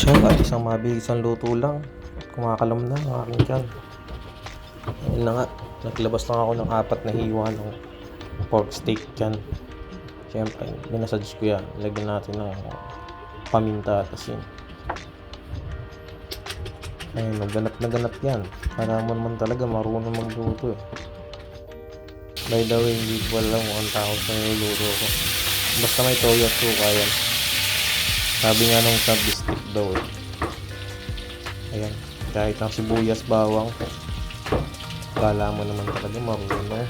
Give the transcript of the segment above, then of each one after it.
Siya at isang mabilis ang luto lang. Kumakalam na ang aking tiyan. Ayun na nga, naglabas lang ako ng 4 na hiwa ng pork steak dyan. Siyempre, minasage ko yan. Lagyan natin ng paminta at asin. Ayun, ganap na ganap yan. Para mo naman talaga marunong magluto eh. By the way, hindi ko alam kung ang tawag sa niluluto ko. Basta may toyo at suka yan. Sabi nga nung sa bistik daw eh. Ayan, kahit ang sibuyas, bawang, kala mo naman talaga marunong.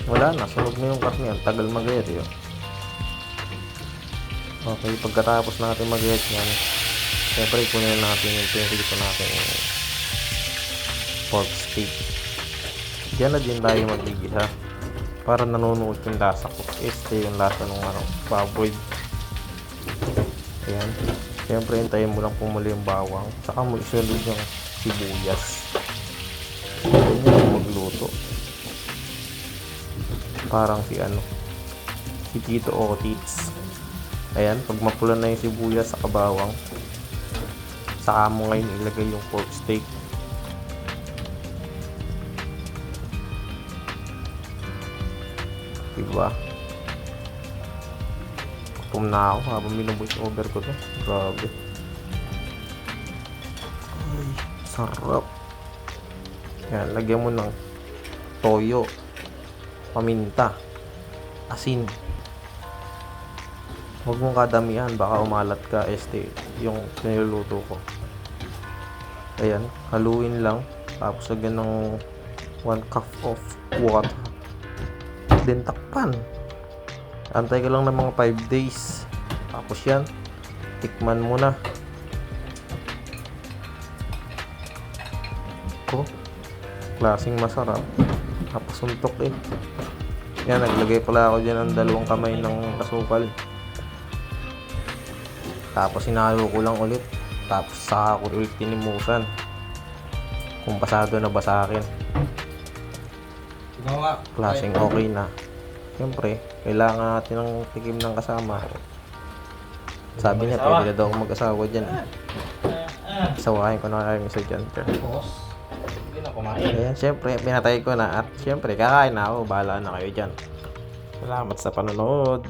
Wala na, sunog na yung karne. Ang tagal mag-ayat yun. Okay, pagkatapos natin mag-ayat yan, siyempre kunin natin yung pinrito natin yung pork steak. Diyan na din tayo magigisa para nanunuot yung lasa ko. Yung lasa ng baboy. Ayan. Siyempre, hintayin mo lang pumuli yung bawang. Saka mo isunod yung sibuyas. Ganyan yung magluto. Parang si Tito Otis. Ayan, pag mapula na yung sibuyas sa bawang, saka mo ngayon ilagay yung pork steak. Diba? Gutom na ako habang minuvoice over ko to. Grabe. Ay, sarap. Yan, lagyan mo ng toyo, paminta, asin. Huwag mong kadamihan, baka umalat ka yung niluluto ko. Ayan, haluin lang. Tapos lagyan ng 1 cup of water. Then takpan. Antay ka lang ng mga 5 days. Tapos yan, tikman mo na. Klaseng masarap. Napasuntok eh. Yan, naglagay pala ako dyan ng 2 kamay ng asukal. Tapos hinalo ko lang ulit. Tapos saka ko ulit tinimusan. Kung pasado na ba sa akin. Klaseng okay na. Siyempre, kailangan natin ng tikim ng kasama. Sabi niya, pwede na daw ako mag-asawa dyan. Isawahin ko na kayo isa dyan. Ayan, siyempre, pinatay ko na. At siyempre, kakain na ako. Bahala na kayo dyan. Salamat sa panonood.